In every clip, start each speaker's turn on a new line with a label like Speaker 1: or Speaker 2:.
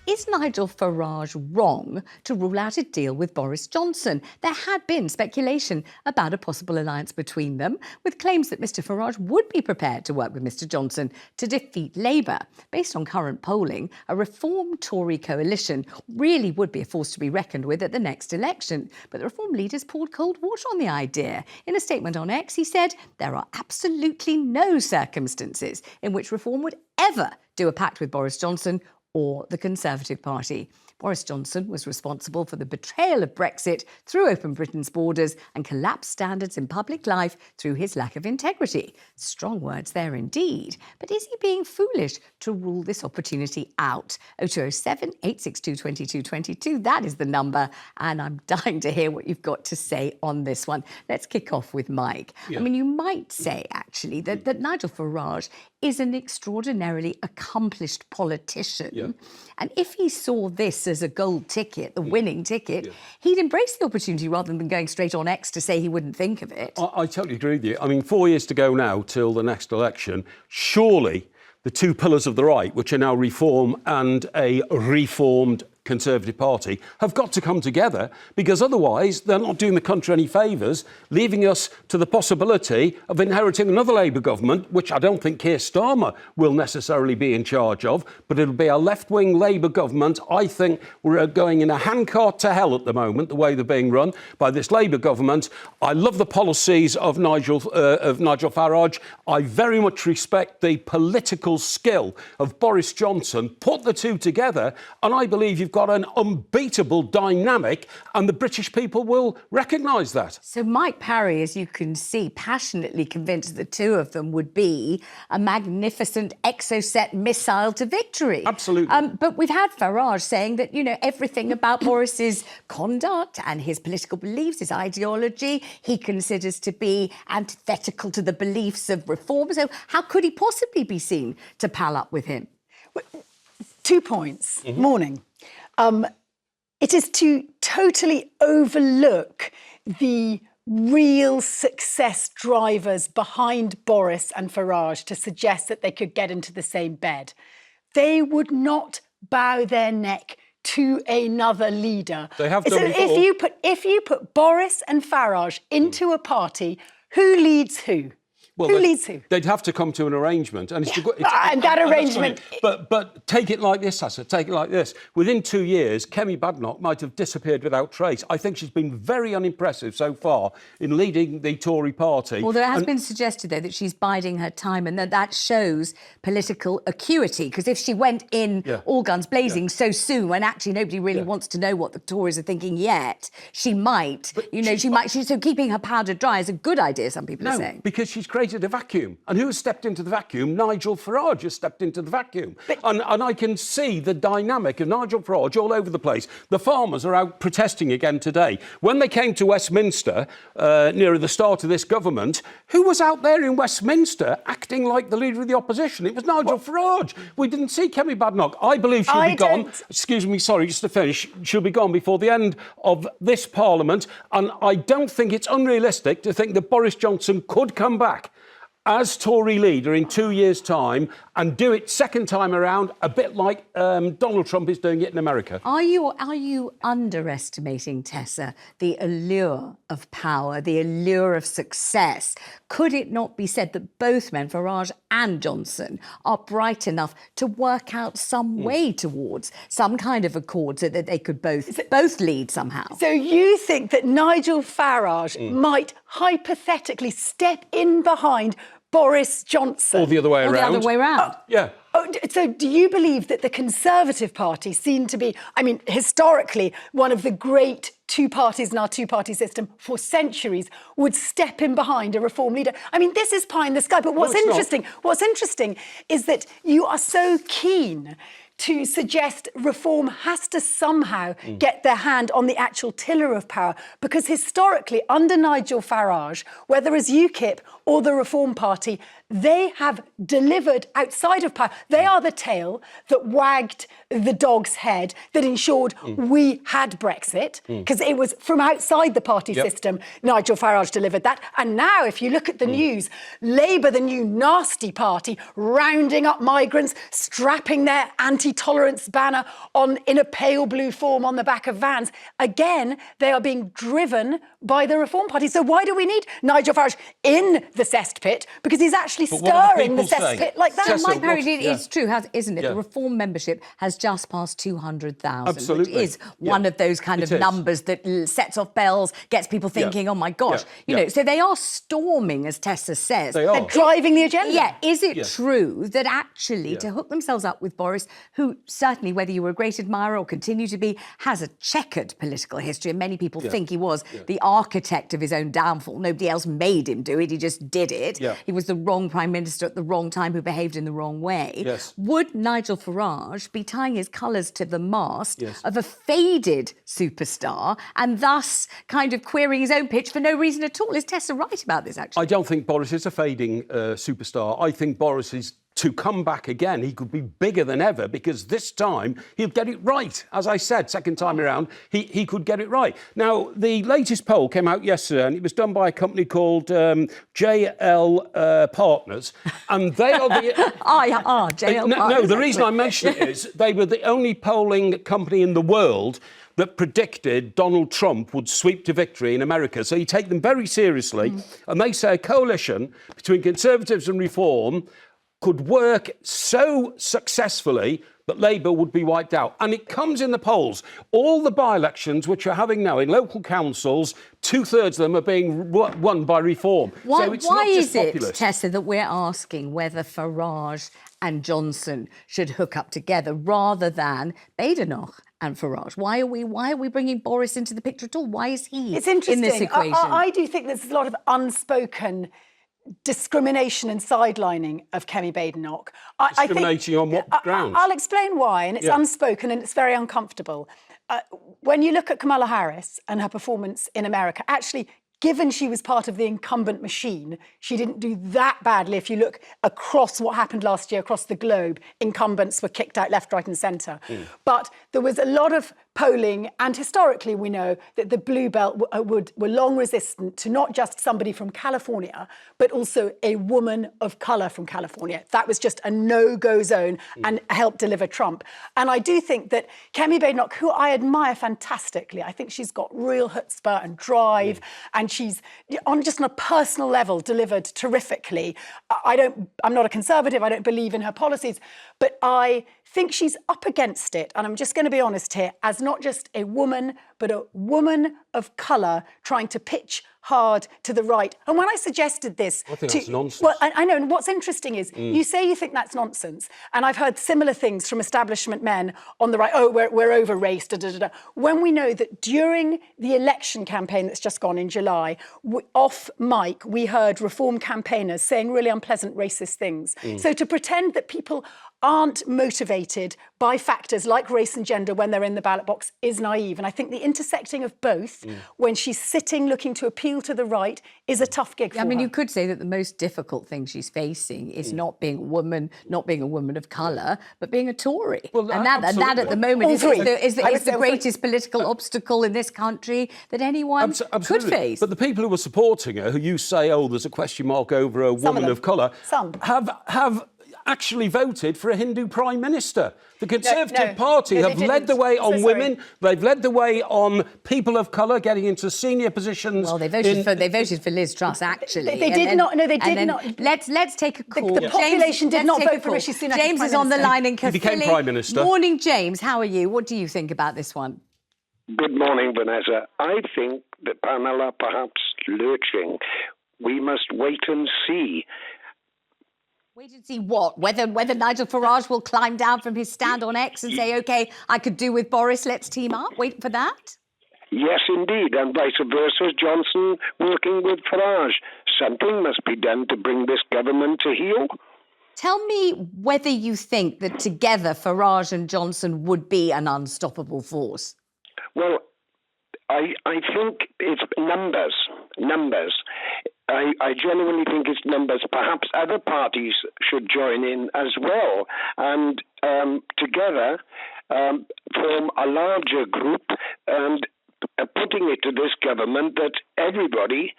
Speaker 1: Is Nigel Farage wrong to rule out a deal with Boris Johnson? There had been speculation about a possible alliance between them, with claims that Mr Farage would be prepared to work with Mr Johnson to defeat Labour. Based on current polling, a reform Tory coalition really would be a force to be reckoned with at the next election. But the Reform leaders poured cold water on the idea. In a statement on X, he said, "There are absolutely no circumstances in which Reform would ever do a pact with Boris Johnson or the Conservative Party." Boris Johnson was responsible for the betrayal of Brexit through open Britain's borders and collapsed standards in public life through his lack of integrity. Strong words there indeed. But is he being foolish to rule this opportunity out? 0207 862 2222, that is the number. And I'm dying to hear what you've got to say on this one. Let's kick off with Mike. Yeah. I mean, you might say, actually, that Nigel Farage is an extraordinarily accomplished politician. Yeah. And if he saw this as a gold ticket, the winning ticket, he'd embrace the opportunity rather than going straight on X to say he wouldn't think of it.
Speaker 2: I totally agree with you. I mean, 4 years to go now till the next election. Surely the two pillars of the right, which are now Reform and a reformed Conservative Party, have got to come together, because otherwise they're not doing the country any favours, leaving us to the possibility of inheriting another Labour government, which I don't think Keir Starmer will necessarily be in charge of, but it'll be a left-wing Labour government. I think we're going in a handcart to hell at the moment, the way they're being run by this Labour government. I love the policies of Nigel Farage. I very much respect the political skill of Boris Johnson. Put the two together, and I believe you've got an unbeatable dynamic, and the British people will recognise that.
Speaker 1: So Mike Parry, as you can see, passionately convinced the two of them would be a magnificent Exocet missile to victory.
Speaker 2: Absolutely.
Speaker 1: But we've had Farage saying that, you know, everything about Boris's conduct and his political beliefs, his ideology, he considers to be antithetical to the beliefs of Reform. So how could he possibly be seen to pal up with him?
Speaker 3: 2 points. Morning. It is to totally overlook the real success drivers behind Boris and Farage to suggest that they could get into the same bed. They would not bow their neck to another leader.
Speaker 2: They have done before.
Speaker 3: If you put Boris and Farage into a party, who leads who?
Speaker 2: Well,
Speaker 3: who leads who?
Speaker 2: They'd have to come to an arrangement. And,
Speaker 3: and that arrangement...
Speaker 2: But take it like this, Asa, take it like this. Within 2 years, Kemi Badenoch might have disappeared without trace. I think she's been very unimpressive so far in leading the Tory party.
Speaker 1: Well, there has been suggested, though, that she's biding her time and that shows political acuity, because if she went in all guns blazing so soon, when actually nobody really wants to know what the Tories are thinking yet, she might, so keeping her powder dry is a good idea, some people are saying.
Speaker 2: Because she's created a vacuum. And who has stepped into the vacuum? Nigel Farage has stepped into the vacuum. And I can see the dynamic of Nigel Farage all over the place. The farmers are out protesting again today. When they came to Westminster, near the start of this government, who was out there in Westminster acting like the leader of the opposition? It was Nigel Farage. We didn't see Kemi Badenoch. I believe she'll be gone. Excuse me, sorry, just to finish. She'll be gone before the end of this Parliament. And I don't think it's unrealistic to think that Boris Johnson could come back as Tory leader in 2 years' time and do it second time around, a bit like Donald Trump is doing it in America.
Speaker 1: Are you underestimating, Tessa, the allure of power, the allure of success? Could it not be said that both men, Farage and Johnson, are bright enough to work out some way towards some kind of accord so that they could both lead somehow?
Speaker 3: So you think that Nigel Farage might hypothetically step in behind Boris Johnson?
Speaker 2: Or the other way around.
Speaker 1: Or the other way around.
Speaker 2: Yeah.
Speaker 3: So do you believe that the Conservative Party seem to be, I mean, historically, one of the great two parties in our two-party system for centuries would step in behind a Reform leader? I mean, this is pie in the sky, but what's interesting is that you are so keen to suggest Reform has to somehow get their hand on the actual tiller of power, because historically, under Nigel Farage, whether as UKIP or the Reform Party, they have delivered outside of power. They are the tail that wagged the dog's head, that ensured we had Brexit, because it was from outside the party system. Nigel Farage delivered that. And now, if you look at the news, Labour, the new nasty party, rounding up migrants, strapping their anti-tolerance banner on in a pale blue form on the back of vans. Again, they are being driven by the Reform Party. So why do we need Nigel Farage in the cesspit? Because he's actually stirring the cesspit like that.
Speaker 1: So, Mike Parry, it is true, isn't it? The Reform membership has just passed 200,000, which is one of those kind of numbers that sets off bells, gets people thinking, oh my gosh. You know, so they are storming, as Tessa says.
Speaker 3: They're driving the agenda.
Speaker 1: Yeah, is it true that actually to hook themselves up with Boris, who certainly, whether you were a great admirer or continue to be, has a checkered political history, and many people think he was the architect of his own downfall. Nobody else made him do it, he just did it. He was the wrong Prime Minister at the wrong time who behaved in the wrong way. Would Nigel Farage be tying his colours to the mast of a faded superstar and thus kind of queering his own pitch for no reason at all? Is Tessa right about this, actually?
Speaker 2: I don't think Boris is a fading superstar. I think Boris is to come back again. He could be bigger than ever, because this time he'll get it right. As I said, second time around, he could get it right. Now, the latest poll came out yesterday, and it was done by a company called JL Partners, and they are the...
Speaker 1: JL Partners.
Speaker 2: No, the reason I mention it is they were the only polling company in the world that predicted Donald Trump would sweep to victory in America. So you take them very seriously, and they say a coalition between Conservatives and Reform could work so successfly that Labour would be wiped out. And it comes in the polls. All the by-elections which we're having now in local councils, 2/3 of them are being won by Reform.
Speaker 1: Why,
Speaker 2: so it's
Speaker 1: why
Speaker 2: not just
Speaker 1: is
Speaker 2: populist.
Speaker 1: it, Tessa, that we're asking whether Farage and Johnson should hook up together rather than Badenoch and Farage? Why are we bringing Boris into the picture at all? Why is he
Speaker 3: It's interesting.
Speaker 1: in this equation?
Speaker 3: I do think there's a lot of unspoken discrimination and sidelining of Kemi Badenoch.
Speaker 2: Discriminating on what grounds?
Speaker 3: I'll explain why, and it's unspoken and it's very uncomfortable. When you look at Kamala Harris and her performance in America, actually, given she was part of the incumbent machine, she didn't do that badly. If you look across what happened last year across the globe, incumbents were kicked out left, right and centre. But there was a lot of polling, and historically we know that the Blue Belt were long resistant to not just somebody from California, but also a woman of colour from California. That was just a no-go zone and helped deliver Trump. And I do think that Kemi Badenoch, who I admire fantastically, I think she's got real chutzpah and drive, and she's, on a personal level, delivered terrifically. I'm not a Conservative, I don't believe in her policies, but I think she's up against it, and I'm just going to be honest here, as not just a woman, but a woman of colour trying to pitch hard to the right. And when I suggested this...
Speaker 2: I think that's nonsense.
Speaker 3: Well, I know, and what's interesting is you say you think that's nonsense, and I've heard similar things from establishment men on the right, we're over race, when we know that during the election campaign that's just gone in July, off mic, we heard Reform campaigners saying really unpleasant racist things. So to pretend that people aren't motivated by factors like race and gender when they're in the ballot box is naive. And I think the intersecting of both, when she's sitting looking to appeal to the right, is a tough gig for her.
Speaker 1: I mean, you could say that the most difficult thing she's facing is not being a woman, not being a woman of colour, but being a Tory.
Speaker 2: Well,
Speaker 1: and that at the moment is the greatest political obstacle in this country that anyone could face.
Speaker 2: But the people who were supporting her, who you say, there's a question mark over a woman of colour, have actually voted for a Hindu Prime Minister. The Conservative Party have led the way on women. They've led the way on people of colour getting into senior positions.
Speaker 1: Well, they voted for Liz Truss, actually.
Speaker 3: They did not. No, they did not.
Speaker 1: Let's take a call.
Speaker 3: The population did not vote for Rishi Sunak.
Speaker 1: James is on the line in Caerphilly.
Speaker 2: He became Prime Minister.
Speaker 1: Morning, James. How are you? What do you think about this one?
Speaker 4: Good morning, Vanessa. I think that Pamela perhaps lurching. We must wait and see.
Speaker 1: Wait and see what? Whether Nigel Farage will climb down from his stand on X and say, OK, I could do with Boris, let's team up? Wait for that?
Speaker 4: Yes, indeed, and vice versa, Johnson working with Farage. Something must be done to bring this government to heel.
Speaker 1: Tell me whether you think that together Farage and Johnson would be an unstoppable force.
Speaker 4: Well, I think it's numbers. I genuinely think it's numbers. Perhaps other parties should join in as well, and together form a larger group and putting it to this government that everybody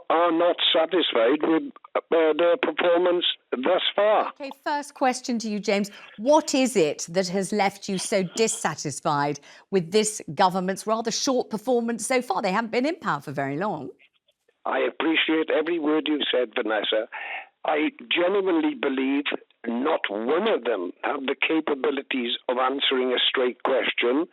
Speaker 4: are not satisfied with their performance thus far.
Speaker 1: Okay, first question to you, James. What is it that has left you so dissatisfied with this government's rather short performance so far? They haven't been in power for very long.
Speaker 4: I appreciate every word you said, Vanessa. I genuinely believe not one of them have the capabilities of answering a straight question,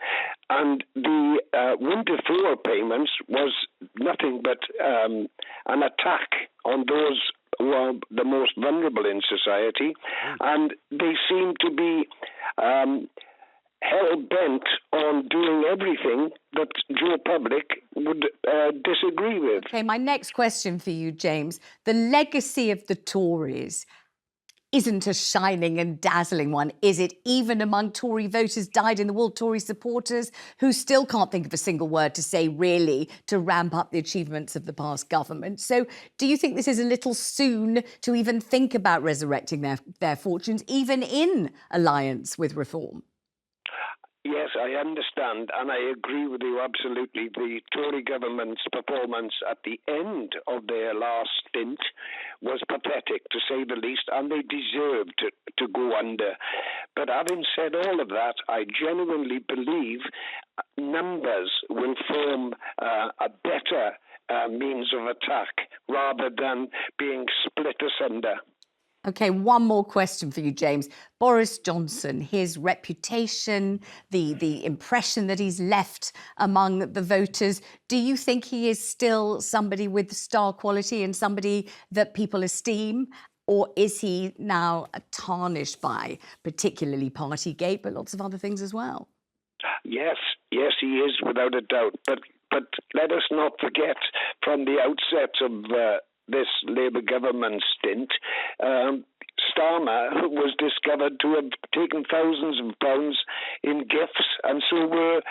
Speaker 4: and the winter floor payments was nothing but an attack on those who are the most vulnerable in society, and they seem to be hell-bent on doing everything that Joe Public would disagree with.
Speaker 1: Okay, my next question for you, James. The legacy of the Tories isn't a shining and dazzling one, is it? Even among Tory voters, dyed-in-the-wool Tory supporters who still can't think of a single word to say, really, to ramp up the achievements of the past government. So do you think this is a little soon to even think about resurrecting their fortunes, even in alliance with Reform?
Speaker 4: Yes, I understand, and I agree with you absolutely. The Tory government's performance at the end of their last stint was pathetic, to say the least, and they deserved to go under. But having said all of that, I genuinely believe numbers will form a better means of attack rather than being split asunder.
Speaker 1: OK, one more question for you, James. Boris Johnson, his reputation, the impression that he's left among the voters, do you think he is still somebody with star quality and somebody that people esteem? Or is he now tarnished by particularly Partygate, but lots of other things as well?
Speaker 4: Yes, he is, without a doubt. But let us not forget, from the outset of this Labour government stint, Starmer was discovered to have taken thousands of pounds in gifts, and so were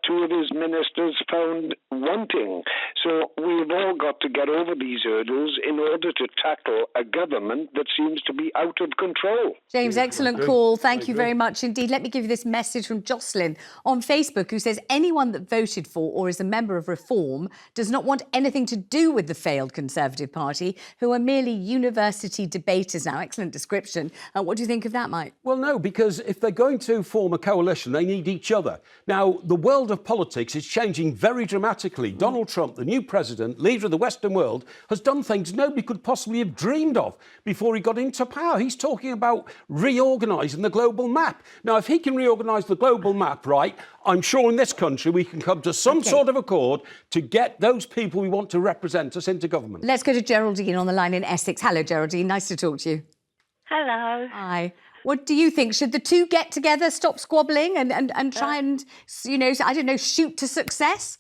Speaker 4: two of his ministers found wanting. So we've all got to get over these hurdles in order to tackle a government that seems to be out of control.
Speaker 1: James, excellent call. Thank you very much indeed. Let me give you this message from Jocelyn on Facebook, who says anyone that voted for or is a member of Reform does not want anything to do with the failed Conservative Party, who are merely university debaters now. Excellent description. What do you think of that, Mike?
Speaker 2: Well, no, because if they're going to form a coalition, they need each other. Now, the world of politics is changing very dramatically. Donald Trump, the new president, leader of the Western world, has done things nobody could possibly have dreamed of before he got into power. He's talking about reorganising the global map. Now, if he can reorganise the global map, right, I'm sure in this country we can come to some sort of accord to get those people we want to represent us into government.
Speaker 1: Let's go to Geraldine on the line in Essex. Hello, Geraldine. Nice to talk to you.
Speaker 5: Hello.
Speaker 1: Hi. What do you think? Should the two get together, stop squabbling and try and, you know, I don't know, shoot to success?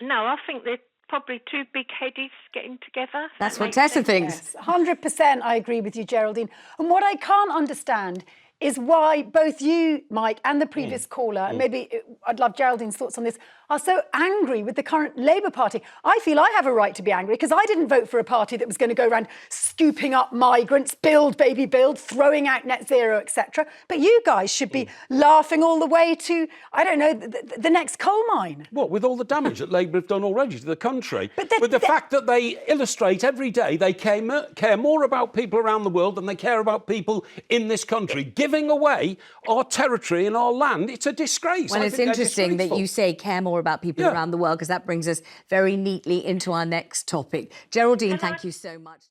Speaker 5: No, I think they're probably two big headies getting together.
Speaker 1: That's what Tessa thinks.
Speaker 3: Yes, 100% I agree with you, Geraldine. And what I can't understand is why both you, Mike, and the previous caller, and maybe I'd love Geraldine's thoughts on this, are so angry with the current Labour Party. I feel I have a right to be angry because I didn't vote for a party that was going to go around scooping up migrants, build, baby, build, throwing out net zero, etc. But you guys should be laughing all the way to, I don't know, the next coal mine.
Speaker 2: What, with all the damage that Labour have done already to the country? With the fact that they illustrate every day they care more about people around the world than they care about people in this country. Giving away our territory and our land, it's a disgrace.
Speaker 1: Well, it's interesting that you say care more about people around the world, because that brings us very neatly into our next topic. Geraldine, thank you so much.